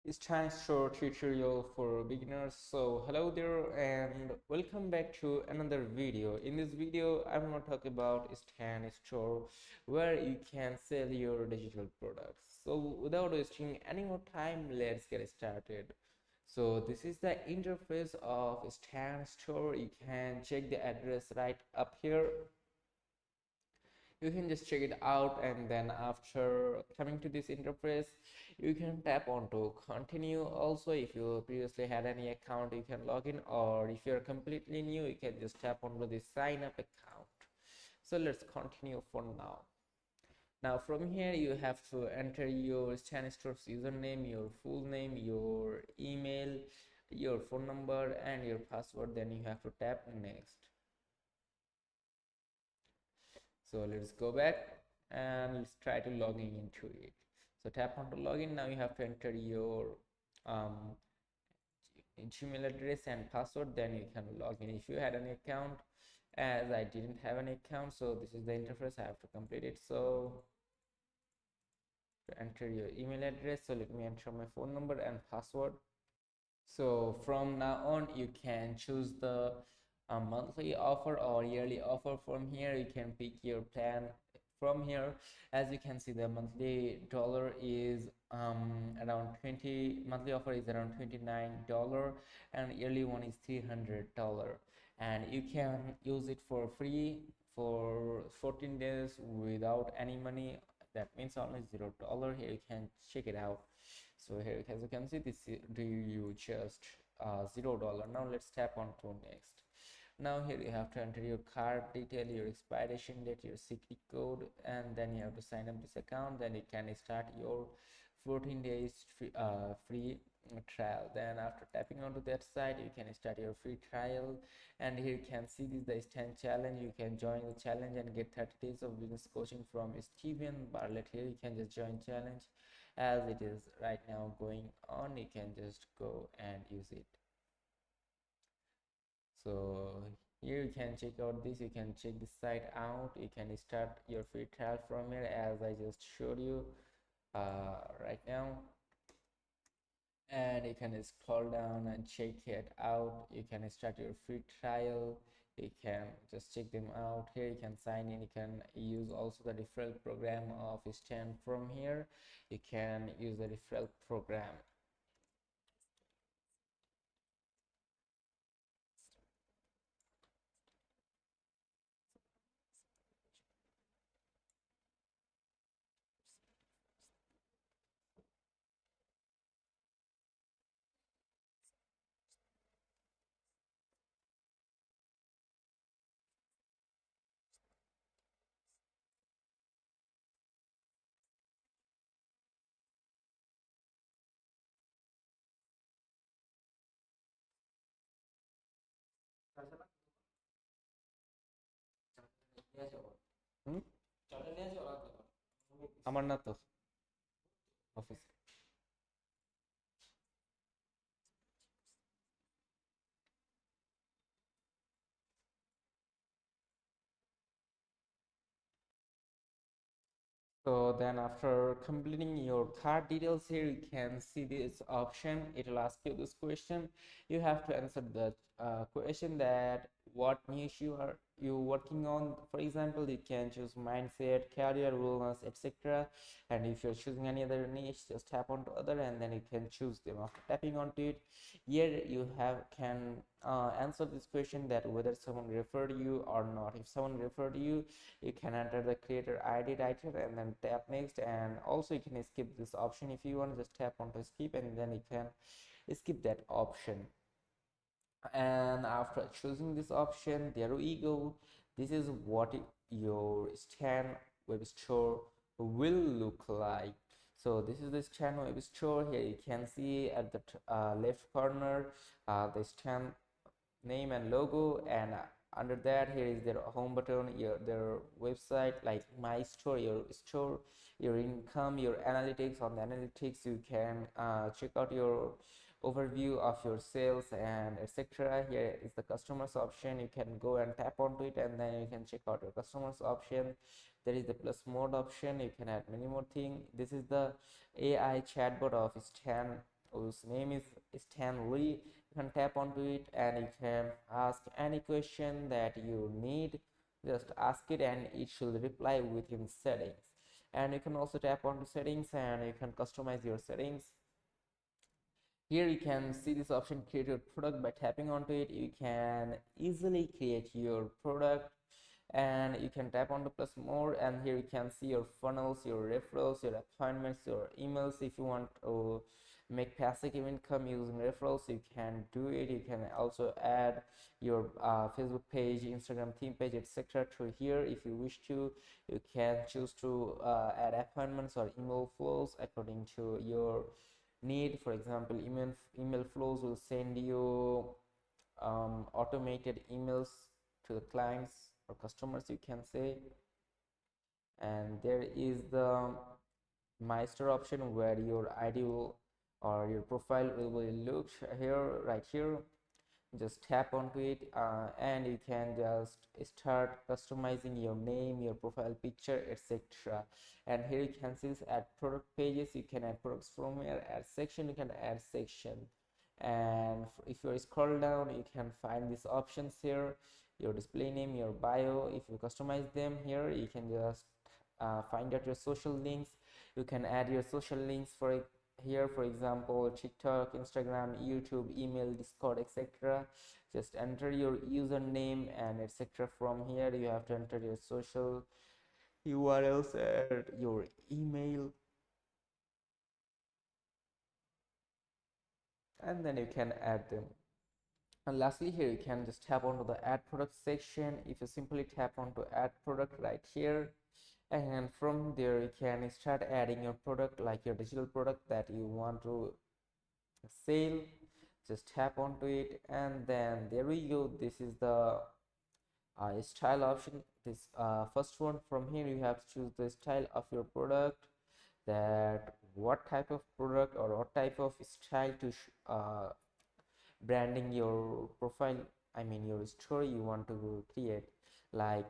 It's Chinese store tutorial for beginners. So hello there and welcome back to another video. In this video I'm going to talk about Stan store where you can sell your digital products. So without wasting any more time, let's get started. So this is the interface of Stan store. You can check the address right up here. You can just check it out, and then after coming to this interface you can tap onto continue. Also, if you previously had any account, you can log in, or if you're completely new, you can just tap onto the sign up account. So let's continue for now. Now from here you have to enter your Stan Store's username, your full name, your email, your phone number and your password. Then you have to tap next. So let's go back and let's try to logging into it. So tap on to login. Now you have to enter your um, Gmail address and password, then you can log in if you had an account. As I didn't have an account, so this is the interface. I have to complete it. So to enter your email address, so let me enter my phone number and password. So from now on you can choose the monthly offer or yearly offer. From here you can pick your plan from here. As you can see, the monthly dollar is around 20, monthly offer is around $29, and yearly one is $300, and you can use it for free for 14 days without any money. That means only $0. Here you can check it out. So here, as you can see, this do you just $0. Now let's tap on to next. Now here you have to enter your card detail, your expiration date, your secret code, and then you have to sign up this account. Then you can start your 14 days free trial. Then after tapping onto that site, you can start your free trial. And here you can see this the Stan challenge. You can join the challenge and get 30 days of business coaching from Steven Bartlett. Here you can just join challenge. As it is right now going on, you can just go and use it. So here you can check out this, you can check this site out, you can start your free trial from here as I just showed you right now. And you can scroll down and check it out. You can start your free trial, you can just check them out. Here you can sign in, you can use also the referral program of Stan. From here you can use the referral program. Hmm? আমার না তো office. So then after completing your card details, here you can see this option. It will ask you this question. You have to answer the question that what niche you working on. For example, you can choose mindset, career, wellness, etc. And if you're choosing any other niche, just tap onto other and then you can choose them. After tapping onto it, here you have can answer this question that whether someone referred you or not. If someone referred you, you can enter the creator ID right here and then tap next. And also you can skip this option if you want. Just tap onto skip and then you can skip that option. And after choosing this option, there we go. This is what your Stan web store will look like. So this is the Stan web store. Here you can see at the left corner the Stan name and logo, and under that here is their home button, their website, like my store, your income, your analytics. On the analytics you can check out your overview of your sales and etc. Here is the customers option. You can go and tap onto it and then you can check out your customers option. There is the plus mode option. You can add many more things. This is the AI chatbot of Stan whose name is Stanley. You can tap onto it and you can ask any question that you need. Just ask it and it should reply within settings. And you can also tap onto settings and you can customize your settings. Here you can see this option, create your product. By tapping onto it, you can easily create your product, and you can tap on the plus more, and here you can see your funnels, your referrals, your appointments, your emails. If you want to make passive income using referrals, you can do it. You can also add your Facebook page, Instagram theme page, etc. to here. If you wish to, you can choose to add appointments or email flows according to your need. For example, email flows will send you automated emails to the clients or customers, you can say. And there is the master option where your ID will, or your profile will look here, right here. Just tap onto it and you can just start customizing your name, your profile picture, etc. And here you can see this add product pages. You can add products from here. Add section, you can add section. And if you scroll down, you can find these options here, your display name, your bio. If you customize them here, you can just find out your social links. You can add your social links for here, for example, TikTok, Instagram, YouTube, email, Discord, etc. Just enter your username and etc. From here you have to enter your social URLs and your email, and then you can add them. And lastly, here you can just tap onto the add product section. If you simply tap onto add product right here, and from there you can start adding your product, like your digital product that you want to sell. Just tap onto it and then there we go. This is the style option. This first one, from here you have to choose the style of your product, that what type of product or what type of style to branding your profile, I mean your story you want to create, like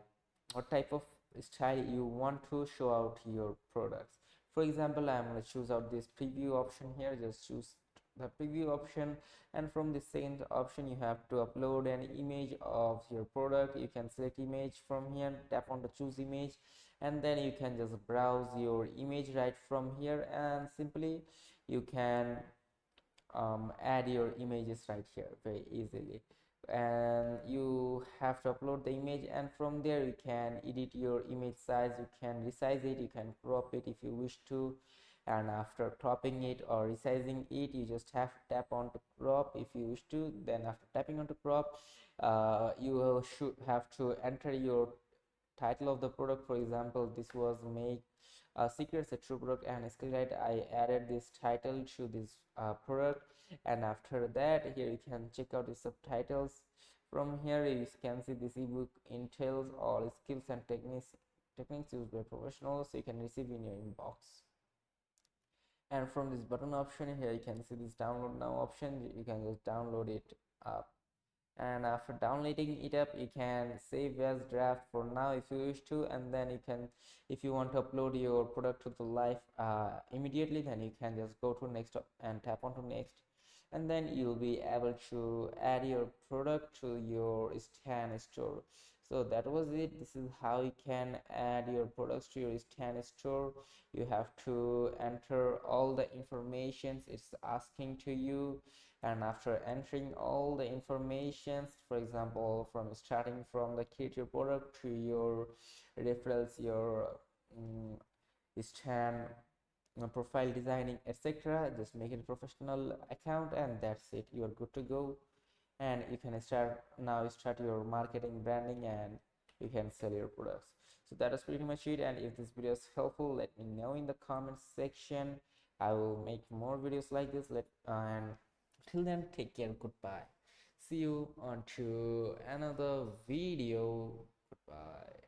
what type of style you want to show out your products. For example, I'm going to choose out this preview option here. Just choose the preview option, and from the second option you have to upload an image of your product. You can select image from here, tap on the choose image, and then you can just browse your image right from here, and simply you can add your images right here very easily. And you have to upload the image, and from there you can edit your image size. You can resize it, you can crop it if you wish to, and after cropping it or resizing it, you just have to tap on to crop if you wish to. Then after tapping on to crop, you should have to enter your title of the product. For example, this was make secrets a true product and skill guide. I added this title to this product, and after that here you can check out the subtitles. From here you can see this ebook entails all skills and techniques used by professionals, so you can receive in your inbox. And from this button option here you can see this download now option. You can just download it up, and after downloading it up you can save as draft for now if you wish to. And then you can, if you want to upload your product to the live immediately, then you can just go to next and tap onto next, and then you'll be able to add your product to your Stan store. So that was it. This is how you can add your products to your Stan store. You have to enter all the informations it's asking to you, and after entering all the informations, for example, from starting from the create your product to your referrals, your Stan profile designing, etc., just make it a professional account, and that's it. You are good to go, and you can start your marketing, branding, and you can sell your products. So that is pretty much it. And if this video is helpful, let me know in the comment section. I will make more videos like this. And till then, take care. Goodbye. See you on to another video. Goodbye.